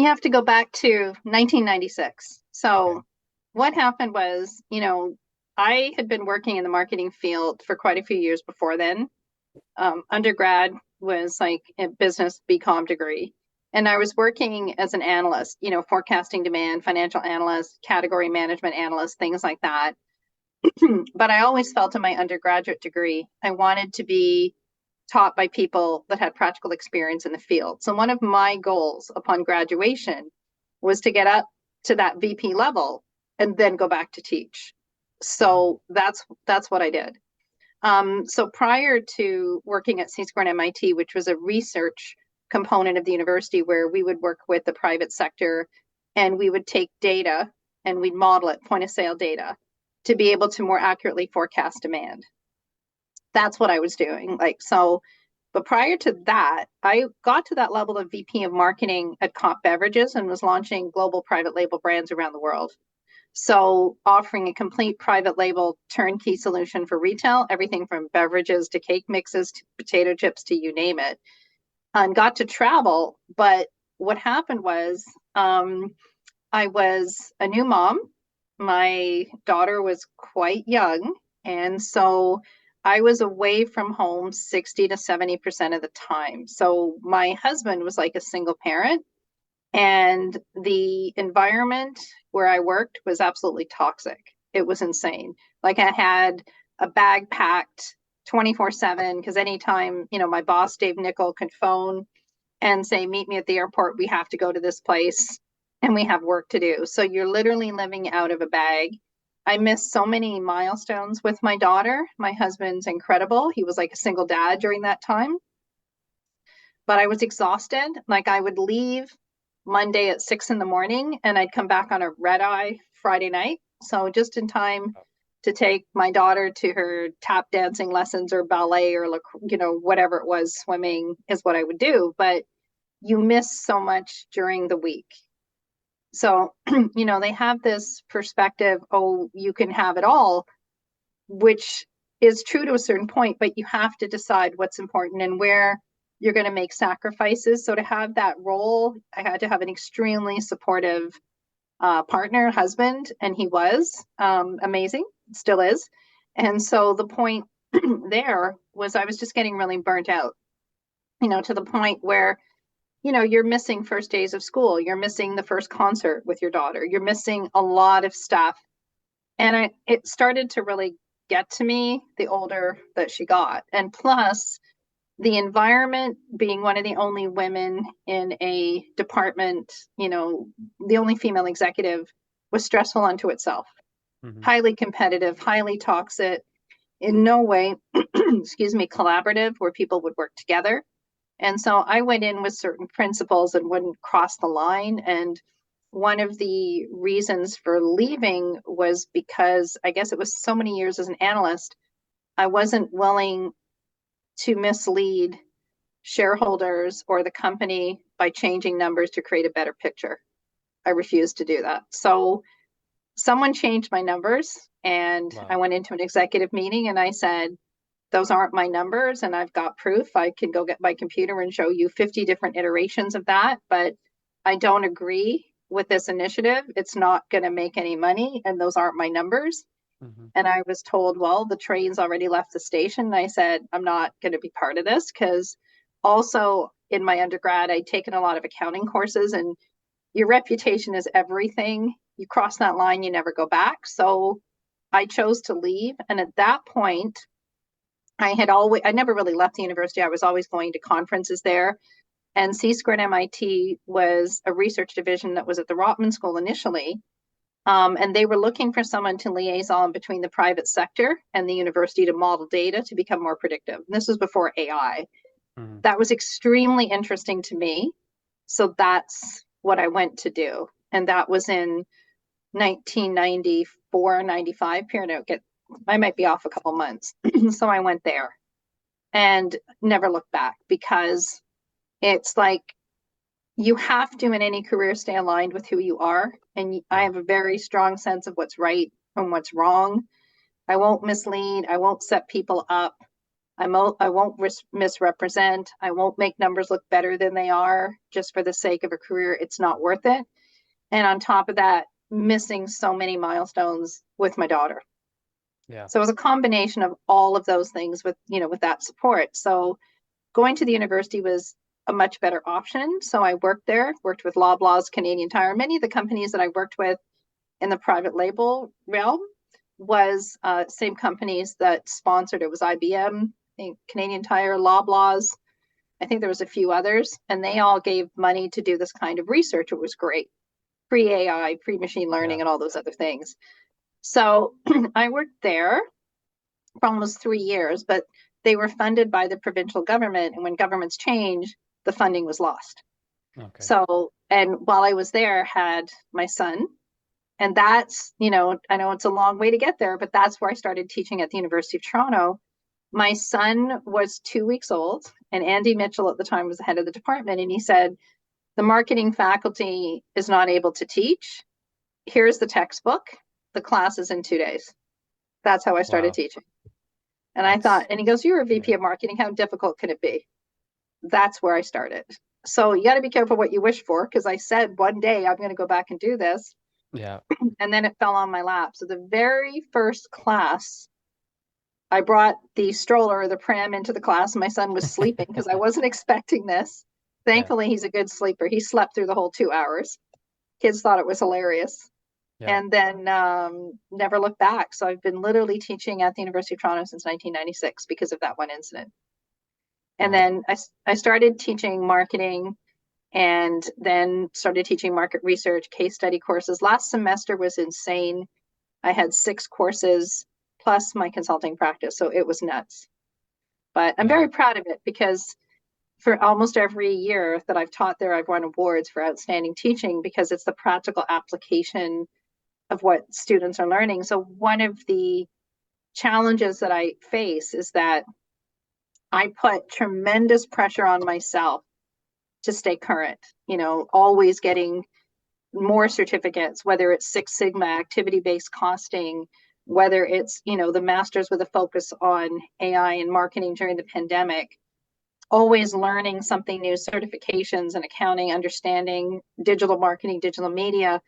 have to go back to 1996. Okay. So what happened was, I had been working in the marketing field for quite a few years before then. Undergrad was like a business BCom degree. And I was working as an analyst, forecasting demand, financial analyst, category management analyst, things like that. But I always felt in my undergraduate degree, I wanted to be taught by people that had practical experience in the field. So one of my goals upon graduation was to get up to that VP level and then go back to teach. Oh, So that's what I did. So prior to working at C-SQUARE and MIT, which was a research component of the university where we would work with the private sector and we would take data and we'd model it, point of sale data, to be able to more accurately forecast demand. That's what I was doing. But prior to that, I got to that level of VP of marketing at Comp Beverages and was launching global private label brands around the world. So offering a complete private label turnkey solution for retail, everything from beverages to cake mixes to potato chips to you name it, and got to travel. But what happened was I was a new mom. My daughter was quite young. And so I was away from home 60 to 70% of the time. So my husband was like a single parent. And the environment where I worked was absolutely toxic. It was insane. Like I had a bag packed 24/7 because anytime, my boss, Dave Nickel, could phone and say, meet me at the airport, we have to go to this place and we have work to do. So you're literally living out of a bag. I missed so many milestones with my daughter. My husband's incredible. He was like a single dad during that time, but I was exhausted. Like I would leave Monday at 6 in the morning and I'd come back on a red eye Friday night. So just in time to take my daughter to her tap dancing lessons or ballet or, whatever it was, swimming is what I would do. But you miss so much during the week. So, they have this perspective, oh, you can have it all, which is true to a certain point, but you have to decide what's important and where you're going to make sacrifices. So to have that role, I had to have an extremely supportive partner, husband, and he was amazing, still is. And so the point there was I was just getting really burnt out, to the point where you're missing first days of school, you're missing the first concert with your daughter, you're missing a lot of stuff. And it started to really get to me the older that she got. And plus, the environment, being one of the only women in a department, the only female executive, was stressful unto itself. hmm. Highly competitive, highly toxic, in no way, excuse me, collaborative, where people would work together. And so I went in with certain principles and wouldn't cross the line. And one of the reasons for leaving was because I guess it was so many years as an analyst, I wasn't willing to mislead shareholders or the company by changing numbers to create a better picture. I refused to do that. So someone changed my numbers and I Wow. went into an executive meeting and I said, those aren't my numbers and I've got proof. I can go get my computer and show you 50 different iterations of that, but I don't agree with this initiative. It's not going to make any money and those aren't my numbers. Hmm. And I was told, well, the train's already left the station. And I said, I'm not going to be part of this because also in my undergrad, I'd taken a lot of accounting courses and your reputation is everything. You cross that line, you never go back. So I chose to leave. And at that point, I never really left the university. I was always going to conferences there. And C-SQUARE at MIT was a research division that was at the Rotman School initially. And they were looking for someone to liaison between the private sector and the university to model data to become more predictive. And this was before AI. Hmm. That was extremely interesting to me. So that's what I went to do. And that was in 1994, 95 period. I might be off a couple months. So I went there and never looked back because it's like you have to in any career stay aligned with who you are. And I Yeah. have a very strong sense of what's right and what's wrong. I won't mislead. I won't set people up. I won't misrepresent. I won't make numbers look better than they are just for the sake of a career. It's not worth it. And on top of that, missing so many milestones with my daughter. Yeah. So it was a combination of all of those things with, with that support. So going to the university was a much better option. So I worked there, worked with Loblaws, Canadian Tire, many of the companies that I worked with in the private label realm was same companies that sponsored it. Was IBM, Canadian Tire, Loblaws. I think there was a few others, and they all gave money to do this kind of research. It was great, pre AI, pre machine learning, Yeah. and all those other things. So I worked there for almost 3 years, but they were funded by the provincial government, and when governments change, the funding was lost. Okay. So, and while I was there, had my son, and that's, I know it's a long way to get there, but that's where I started teaching at the University of Toronto. My son was 2 weeks old, and Andy Mitchell at the time was the head of the department, and he said, the marketing faculty is not able to teach. Here's the textbook. The class is in 2 days. That's how I started Wow. teaching. And I thought, That's and he goes, you're a VP yeah. of marketing. How difficult can it be? That's where I started. So you got to be careful what you wish for, because I said one day I'm going to go back and do this. Yeah. And then it fell on my lap. So the very first class, I brought the stroller or the pram into the class, and my son was sleeping because I wasn't expecting this. Yeah. Thankfully, he's a good sleeper. He slept through the whole 2 hours. Kids thought it was hilarious. Yeah. And then never looked back. So I've been literally teaching at the University of Toronto since 1996 because of that one incident. And Wow. then I started teaching marketing, and then started teaching market research, case study courses. Last semester was insane. I had 6 courses plus my consulting practice. So it was nuts. But I'm Yeah. very proud of it because for almost every year that I've taught there, I've won awards for outstanding teaching because it's the practical application of what students are learning. So one of the challenges that I face is that I put tremendous pressure on myself to stay current, always getting more certificates, whether it's Six Sigma activity-based costing, whether it's, the master's with a focus on AI and marketing during the pandemic, always learning something new, certifications and accounting, understanding digital marketing, digital media.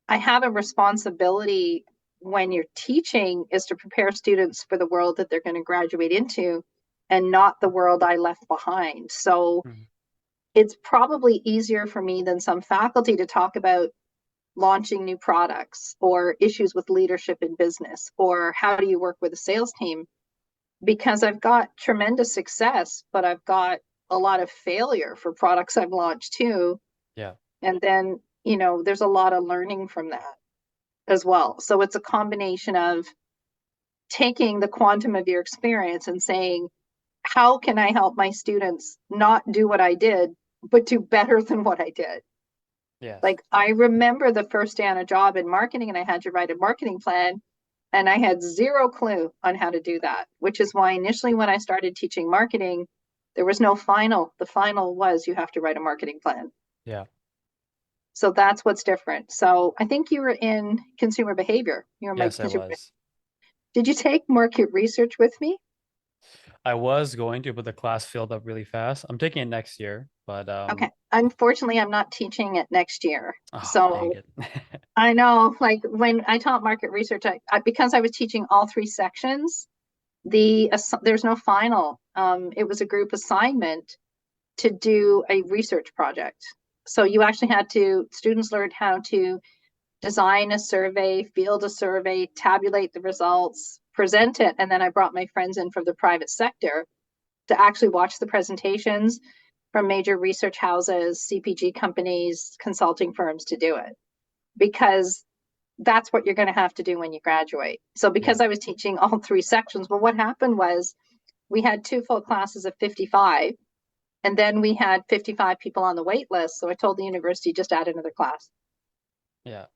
I have a responsibility when you're teaching is to prepare students for the world that they're going to graduate into and not the world I left behind. So Mhm. it's probably easier for me than some faculty to talk about launching new products or issues with leadership in business or how do you work with a sales team, because I've got tremendous success, but I've got a lot of failure for products I've launched too. Yeah. And then, there's a lot of learning from that as well. So it's a combination of taking the quantum of your experience and saying, how can I help my students not do what I did, but do better than what I did? Yes. Like I remember the first day on a job in marketing, and I had to write a marketing plan, and I had zero clue on how to do that, which is why initially when I started teaching marketing, there was no final. The final was you have to write a marketing plan. Yeah. So that's what's different. So I think you were in consumer behavior. You were my Yes, I consumer. was. Did you take market research with me? I was going to, but the class filled up really fast. I'm taking it next year, but Okay. Unfortunately, I'm not teaching it next year. oh, dang So it. I know, like when I taught market research, because I was teaching all 3 sections, there's no final. It was a group assignment to do a research project. So you actually students learned how to design a survey, field a survey, tabulate the results, present it, and then I brought my friends in from the private sector to actually watch the presentations from major research houses, CPG companies, consulting firms to do it, because that's what you're going to have to do when you graduate. So Yeah. because I was teaching all 3 sections, well, what happened was we had 2 full classes of 55, and then we had 55 people on the wait list. So I told the university, just add another class. Yeah.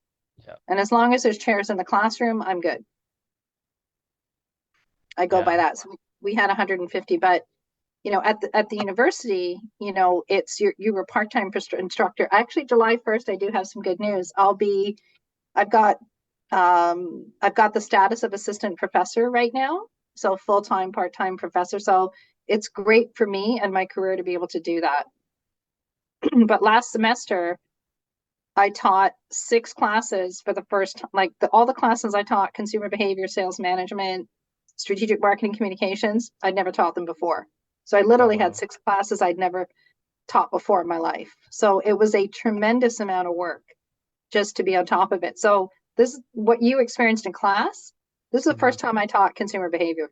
Yeah. And as long as there's chairs in the classroom, I'm good. I go by Yeah. that. So we had 150, but at the university, it's you were part-time instructor. Actually, July 1st, I do have some good news. I've got the status of assistant professor right now. So full-time, part-time professor. So it's great for me and my career to be able to do that. But last semester, I taught 6 classes for the first time, like all the classes I taught, consumer behavior, sales management, strategic marketing communications, I'd never taught them before. So I Oh literally had wow. 6 classes I'd never taught before in my life. So it was a tremendous amount of work just to be on top of it. So this is what you experienced in class. This is the Mhm. first time I taught consumer behavior.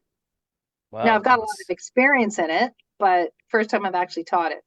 Now I've Wow, got a lot of that's experience in it, but first time I've actually taught it.